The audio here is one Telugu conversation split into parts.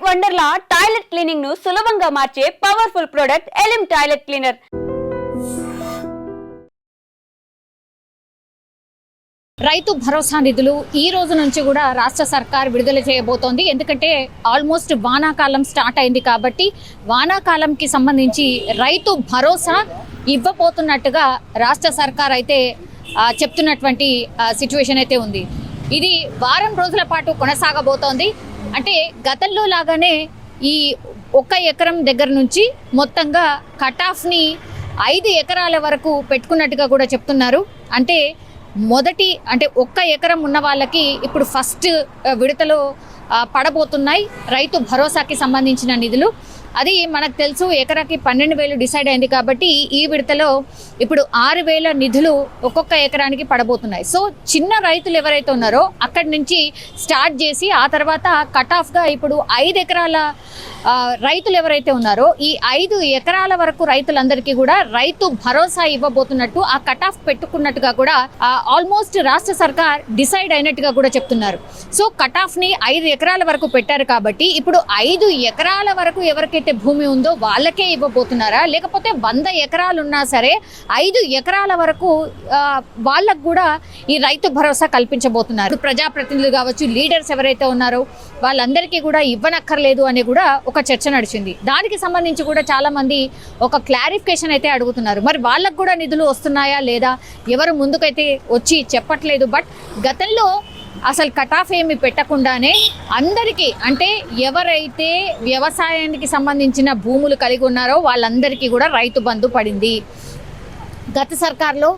వండర్లా టాయిలెట్ క్లీనింగ్ ను సులభంగా మార్చే powerful product ఎలిమ్ toilet cleaner. Rythu Bharosa నిధులు ఈ రోజు నుంచి కూడా రాష్ట్ర సర్కార్ విడుదల చేయబోతోంది. ఎందుకంటే ఆల్మోస్ట్ వానాకాలం స్టార్ట్ అయింది కాబట్టి వానాకాలంకి సంబంధించి రైతు భరోసా ఇవ్వబోతున్నట్టుగా రాష్ట్ర సర్కార్ అయితే చెప్తున్నటువంటి సిచ్యువేషన్ అయితే ఉంది. ఇది వారం రోజుల పాటు కొనసాగబోతోంది. అంటే గతంలో లాగానే ఈ 1 ఎకరం దగ్గర నుంచి మొత్తంగా కటాఫ్ని 5 ఎకరాల వరకు పెట్టుకున్నట్టుగా కూడా చెప్తున్నారు. అంటే 1 ఎకరం ఉన్న వాళ్ళకి ఇప్పుడు ఫస్ట్ విడతలో పడబోతున్నాయి రైతు భరోసాకి సంబంధించిన నిధులు. అది మనకు తెలుసు, ఎకరాకి 12,000 డిసైడ్ అయింది కాబట్టి ఈ విడతలో ఇప్పుడు 6,000 నిధులు ఒక్కొక్క ఎకరానికి పడబోతున్నాయి. సో చిన్న రైతులు ఎవరైతే ఉన్నారో అక్కడి నుంచి స్టార్ట్ చేసి ఆ తర్వాత కట్ ఆఫ్గా ఇప్పుడు 5 ఎకరాల రైతులు ఎవరైతే ఉన్నారో ఈ 5 ఎకరాల వరకు రైతులందరికీ కూడా రైతు భరోసా ఇవ్వబోతున్నట్టు ఆ కట్ ఆఫ్ పెట్టుకున్నట్టుగా కూడా ఆల్మోస్ట్ రాష్ట్ర సర్కార్ డిసైడ్ అయినట్టుగా కూడా చెప్తున్నారు. సో కట్ ఆఫ్ని 5 ఎకరాల వరకు పెట్టారు కాబట్టి ఇప్పుడు 5 ఎకరాల వరకు ఎవరికైతే భూమి ఉందో వాళ్ళకే ఇవ్వబోతున్నారా, లేకపోతే 100 ఎకరాలు ఉన్నా సరే 5 ఎకరాల వరకు వాళ్ళకు కూడా ఈ రైతు భరోసా కల్పించబోతున్నారు. ప్రజాప్రతినిధులు కావచ్చు, లీడర్స్ ఎవరైతే ఉన్నారో వాళ్ళందరికీ కూడా ఇవ్వనక్కర్లేదు అని కూడా ఒక చర్చ నడిచింది. దానికి సంబంధించి కూడా చాలా మంది ఒక క్లారిఫికేషన్ అయితే అడుగుతున్నారు. మరి వాళ్ళకు కూడా నిధులు వస్తున్నాయా లేదా, ఎవరు ముందుకైతే వచ్చి చెప్పట్లేదు. బట్ గతంలో అసలు కటాఫ్ ఏమి పెట్టకుండానే అందరికీ, అంటే ఎవరైతే వ్యవసాయానికి సంబంధించిన భూములు కలిగి ఉన్నారో వాళ్ళందరికీ కూడా రైతు బంధు పడింది. గత సర్కార్లో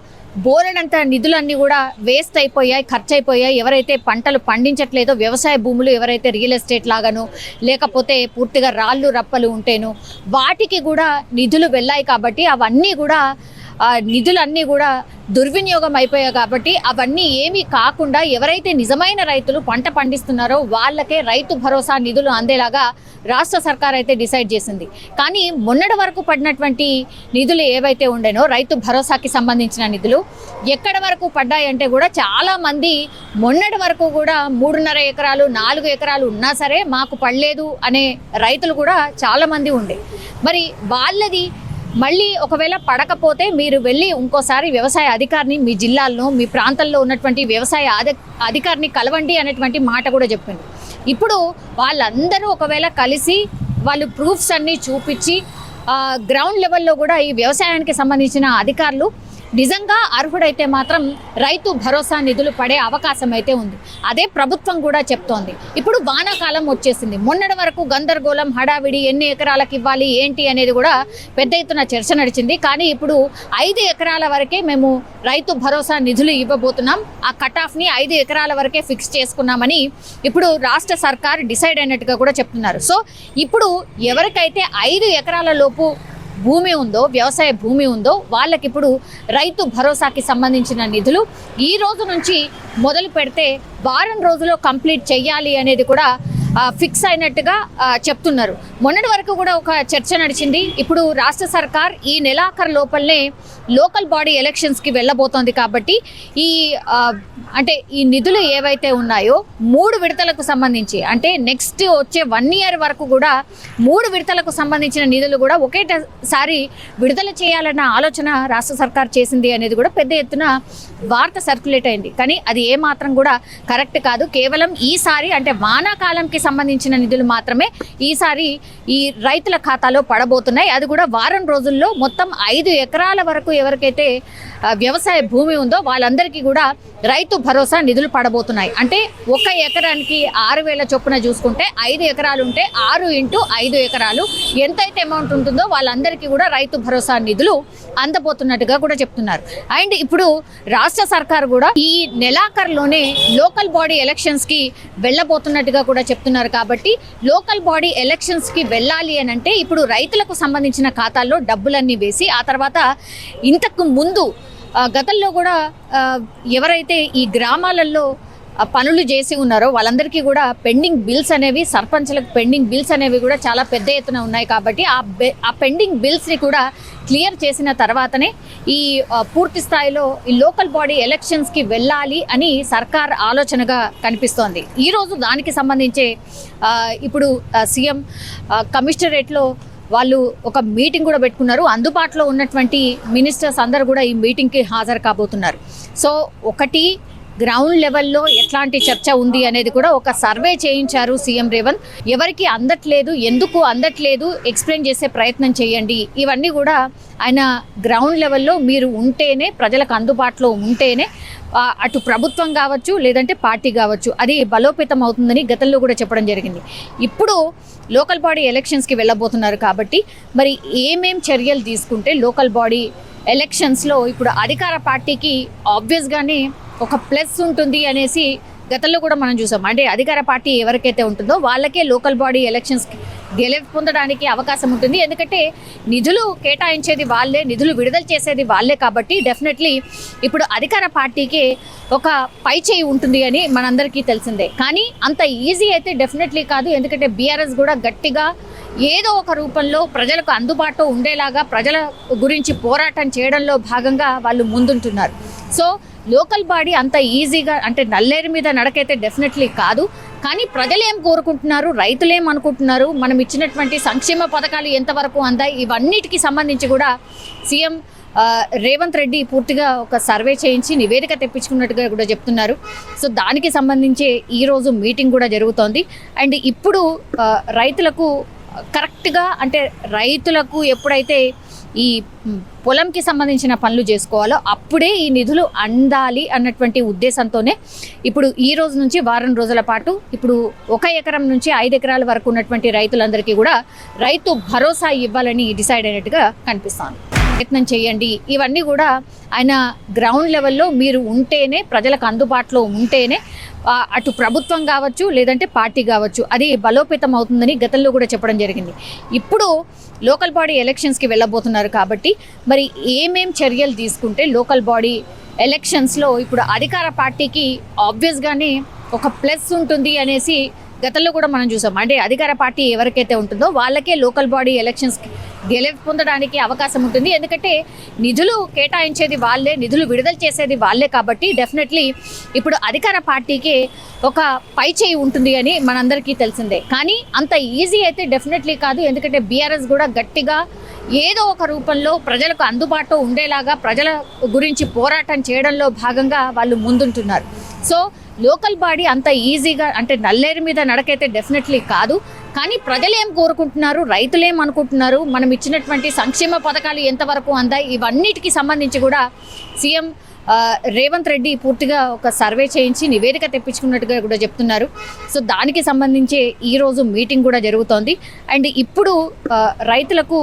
బోలెడంత నిధులన్నీ కూడా వేస్ట్ అయిపోయాయి, ఖర్చు అయిపోయాయి. ఎవరైతే పంటలు పండించట్లేదో వ్యవసాయ భూములు, ఎవరైతే రియల్ ఎస్టేట్ లాగాను లేకపోతే పూర్తిగా రాళ్ళు రప్పలు ఉంటేను వాటికి కూడా నిధులు వెళ్ళాయి కాబట్టి అవన్నీ కూడా నిధులన్నీ కూడా దుర్వినియోగం అయిపోయాయి. కాబట్టి అవన్నీ ఏమీ కాకుండా ఎవరైతే నిజమైన రైతులు పంట పండిస్తున్నారో వాళ్ళకే రైతు భరోసా నిధులు అందేలాగా రాష్ట్ర సర్కార్ అయితే డిసైడ్ చేసింది. కానీ మొన్నటి వరకు పడినటువంటి నిధులు ఏవైతే ఉండేనో రైతు భరోసాకి సంబంధించిన నిధులు ఎక్కడి వరకు పడ్డాయంటే కూడా చాలామంది మొన్నటి వరకు కూడా 3.5 ఎకరాలు 4 ఎకరాలు ఉన్నా సరే మాకు పడలేదు అనే రైతులు కూడా చాలామంది ఉండే. మరి వాళ్ళది మళ్ళీ ఒకవేళ పడకపోతే మీరు వెళ్ళి ఇంకోసారి వ్యవసాయ అధికారిని మీ జిల్లాల్లో మీ ప్రాంతంలో ఉన్నటువంటి వ్యవసాయ అధికారిని కలవండి అనేటువంటి మాట కూడా చెప్పింది. ఇప్పుడు వాళ్ళందరూ ఒకవేళ కలిసి వాళ్ళు ప్రూఫ్స్ అన్నీ చూపించి గ్రౌండ్ లెవెల్లో కూడా ఈ వ్యవసాయానికి సంబంధించిన అధికారులు నిజంగా అర్హుడైతే మాత్రం రైతు భరోసా నిధులు పడే అవకాశం అయితే ఉంది. అదే ప్రభుత్వం కూడా చెప్తోంది. ఇప్పుడు వానాకాలం వచ్చేసింది. మొన్నటి వరకు గందరగోళం, హడావిడి, ఎన్ని ఎకరాలకు ఇవ్వాలి ఏంటి అనేది కూడా పెద్ద ఎత్తున చర్చ నడిచింది. కానీ ఇప్పుడు 5 ఎకరాల వరకే మేము రైతు భరోసా నిధులు ఇవ్వబోతున్నాం, ఆ కట్ ఆఫ్ని 5 ఎకరాల వరకే ఫిక్స్ చేసుకున్నామని ఇప్పుడు రాష్ట్ర సర్కార్ డిసైడ్ అయినట్టుగా కూడా చెప్తున్నారు. సో ఇప్పుడు ఎవరికైతే 5 ఎకరాల లోపు భూమి ఉందో, వ్యవసాయ భూమి ఉందో వాళ్ళకి ఇప్పుడు రైతు భరోసాకి సంబంధించిన నిధులు ఈ రోజు నుంచి మొదలు పెడితే వారం రోజుల్లో కంప్లీట్ చేయాలి అనేది కూడా ఫిక్స్ అయినట్టుగా చెప్తున్నారు. మొన్నటి వరకు కూడా ఒక చర్చ నడిచింది. ఇప్పుడు రాష్ట్ర సర్కార్ ఈ నెలాఖరు లోపలనే లోకల్ బాడీ ఎలక్షన్స్కి వెళ్ళబోతోంది కాబట్టి ఈ నిధులు ఏవైతే ఉన్నాయో 3 విడతలకు సంబంధించి, అంటే నెక్స్ట్ వచ్చే 1 ఇయర్ వరకు కూడా 3 విడతలకు సంబంధించిన నిధులు కూడా ఒకేసారి విడుదల చేయాలన్న ఆలోచన రాష్ట్ర సర్కార్ చేసింది అనేది కూడా పెద్ద ఎత్తున వార్త సర్క్యులేట్ అయింది. కానీ అది ఏమాత్రం కూడా కరెక్ట్ కాదు. కేవలం ఈసారి అంటే వానాకాలంకి సంబంధించిన నిధులు మాత్రమే ఈసారి ఈ రైతుల ఖాతాలో పడబోతున్నాయి. అది కూడా వారం రోజుల్లో మొత్తం 5 ఎకరాల వరకు ఎవరికైతే వ్యవసాయ భూమి ఉందో వాళ్ళందరికీ కూడా రైతు భరోసా నిధులు పడబోతున్నాయి. అంటే 1 ఎకరానికి 6,000 చొప్పున చూసుకుంటే 5 ఎకరాలు ఉంటే 6 × 5 ఎకరాలు ఎంతైతే అమౌంట్ ఉంటుందో వాళ్ళందరికీ కూడా రైతు భరోసా నిధులు అందబోతున్నట్టుగా కూడా చెప్తున్నారు. అండ్ ఇప్పుడు రాష్ట్ర సర్కార్ కూడా ఈ నెలాఖరులోనే లోకల్ బాడీ ఎలక్షన్స్కి వెళ్ళబోతున్నట్టుగా కూడా చెప్తున్నారు. కాబట్టి లోకల్ బాడీ ఎలక్షన్స్కి వెళ్ళాలి అని అంటే ఇప్పుడు రైతులకు సంబంధించిన ఖాతాల్లో డబ్బులన్నీ వేసి ఆ తర్వాత ఇంతకు ముందు గతంలో కూడా ఎవరైతే ఈ గ్రామాలలో పనులు చేసి ఉన్నారో వాళ్ళందరికీ కూడా పెండింగ్ బిల్స్ అనేవి, సర్పంచ్లకు పెండింగ్ బిల్స్ అనేవి కూడా చాలా పెద్ద ఎత్తున ఉన్నాయి. కాబట్టి ఆ పెండింగ్ బిల్స్ని కూడా క్లియర్ చేసిన తర్వాతనే ఈ పూర్తి స్థాయిలో ఈ లోకల్ బాడీ ఎలక్షన్స్కి వెళ్ళాలి అని సర్కార్ ఆలోచనగా కనిపిస్తోంది. ఈరోజు దానికి సంబంధించే ఇప్పుడు సీఎం కమిషనరేట్లో వాళ్ళు ఒక మీటింగ్ కూడా పెట్టుకున్నారు. అందుబాటులో ఉన్నటువంటి మినిస్టర్స్ అందరూ కూడా ఈ మీటింగ్కి హాజరు కాబోతున్నారు. సో ఒకటి గ్రౌండ్ లెవెల్లో ఎట్లాంటి చర్చ ఉంది అనేది కూడా ఒక సర్వే చేయించారు సీఎం రేవంత్. ఎవరికి అందట్లేదు, ఎందుకు అందట్లేదు ఎక్స్ప్లెయిన్ చేసే ప్రయత్నం చేయండి. ఇవన్నీ కూడా ఆయన గ్రౌండ్ లెవెల్లో మీరు ఉంటేనే, ప్రజలకు అందుబాటులో ఉంటేనే అటు ప్రభుత్వం కావచ్చు లేదంటే పార్టీ కావచ్చు అది బలోపేతం అవుతుందని గతంలో కూడా చెప్పడం జరిగింది. ఇప్పుడు లోకల్ బాడీ ఎలక్షన్స్కి వెళ్ళబోతున్నారు కాబట్టి మరి ఏమేం చర్యలు తీసుకుంటే లోకల్ బాడీ ఎలక్షన్స్లో ఇప్పుడు అధికార పార్టీకి ఆబ్వియస్గానే ఒక ప్లస్ ఉంటుంది అనేసి గతంలో కూడా మనం చూసాం. అంటే అధికార పార్టీ ఎవరికైతే ఉంటుందో వాళ్ళకే లోకల్ బాడీ ఎలక్షన్స్కి పొందడానికి అవకాశం ఉంటుంది. ఎందుకంటే నిధులు కేటాయించేది వాళ్ళే, నిధులు విడుదల చేసేది వాళ్ళే. కాబట్టి డెఫినెట్లీ ఇప్పుడు అధికార పార్టీకి ఒక పై చేయి ఉంటుంది అని మనందరికీ తెలిసిందే. కానీ అంత ఈజీ అయితే డెఫినెట్లీ కాదు. ఎందుకంటే బీఆర్ఎస్ కూడా గట్టిగా ఏదో ఒక రూపంలో ప్రజలకు అందుబాటులో ఉండేలాగా ప్రజల గురించి పోరాటం చేయడంలో భాగంగా వాళ్ళు ముందుంటున్నారు. సో లోకల్ బాడీ అంత ఈజీగా అంటే నల్లేరు మీద నడకైతే డెఫినెట్లీ కాదు. కానీ ప్రజలు ఏం కోరుకుంటున్నారు, రైతులు ఏం అనుకుంటున్నారు, మనం ఇచ్చినటువంటి సంక్షేమ పథకాలు ఎంతవరకు అందాయి, ఇవన్నిటికి సంబంధించి కూడా సీఎం రేవంత్ రెడ్డి పూర్తిగా ఒక సర్వే చేయించి నివేదిక తెప్పించుకున్నట్టుగా కూడా చెప్తున్నారు. సో దానికి సంబంధించి ఈరోజు మీటింగ్ కూడా జరుగుతోంది. అండ్ ఇప్పుడు రైతులకు కరెక్ట్గా అంటే రైతులకు ఎప్పుడైతే ఈ పొలంకి సంబంధించిన పనులు చేసుకోవాలో అప్పుడే ఈ నిధులు అందాలి అన్నటువంటి ఉద్దేశంతోనే ఇప్పుడు ఈ రోజు నుంచి వారం రోజుల పాటు ఇప్పుడు 1 ఎకరం నుంచి 5 ఎకరాల వరకు ఉన్నటువంటి రైతులందరికీ కూడా రైతు భరోసా ఇవ్వాలని డిసైడ్ అయినట్టుగా కనిపిస్తోంది. ప్రయత్నం చేయండి. ఇవన్నీ కూడా ఆయన గ్రౌండ్ లెవెల్లో మీరు ఉంటేనే, ప్రజలకు అందుబాటులో ఉంటేనే అటు ప్రభుత్వం కావచ్చు లేదంటే పార్టీ కావచ్చు అది బలోపేతం అవుతుందని గతంలో కూడా చెప్పడం జరిగింది. ఇప్పుడు లోకల్ బాడీ ఎలక్షన్స్కి వెళ్ళబోతున్నారు కాబట్టి మరి ఏమేం చర్యలు తీసుకుంటే లోకల్ బాడీ ఎలక్షన్స్లో ఇప్పుడు అధికార పార్టీకి ఆబ్వియస్గానే ఒక ప్లస్ ఉంటుంది అనేసి గతంలో కూడా మనం చూసాం. అంటే అధికార పార్టీ ఎవరికైతే ఉంటుందో వాళ్ళకే లోకల్ బాడీ ఎలక్షన్స్కి పొందడానికి అవకాశం ఉంటుంది. ఎందుకంటే నిధులు కేటాయించేది వాళ్ళే, నిధులు విడుదల చేసేది వాళ్ళే. కాబట్టి డెఫినెట్లీ ఇప్పుడు అధికార పార్టీకి ఒక పై చేయి ఉంటుంది అని మనందరికీ తెలిసిందే. కానీ అంత ఈజీ అయితే డెఫినెట్లీ కాదు. ఎందుకంటే బీఆర్ఎస్ కూడా గట్టిగా ఏదో ఒక రూపంలో ప్రజలకు అందుబాటులో ఉండేలాగా ప్రజల గురించి పోరాటం చేయడంలో భాగంగా వాళ్ళు ముందుంటున్నారు. సో లోకల్ బాడీ అంత ఈజీగా అంటే నల్లేరు మీద నడకైతే డెఫినెట్లీ కాదు. కానీ ప్రజలు ఏం కోరుకుంటున్నారు, రైతులు ఏం అనుకుంటున్నారు, మనం ఇచ్చినటువంటి సంక్షేమ పథకాలు ఎంతవరకు అందాయి, ఇవన్నిటికి సంబంధించి కూడా సీఎం రేవంత్ రెడ్డి పూర్తిగా ఒక సర్వే చేయించి నివేదిక తెప్పించుకున్నట్టుగా కూడా చెప్తున్నారు. సో దానికి సంబంధించి ఈరోజు మీటింగ్ కూడా జరుగుతోంది. అండ్ ఇప్పుడు రైతులకు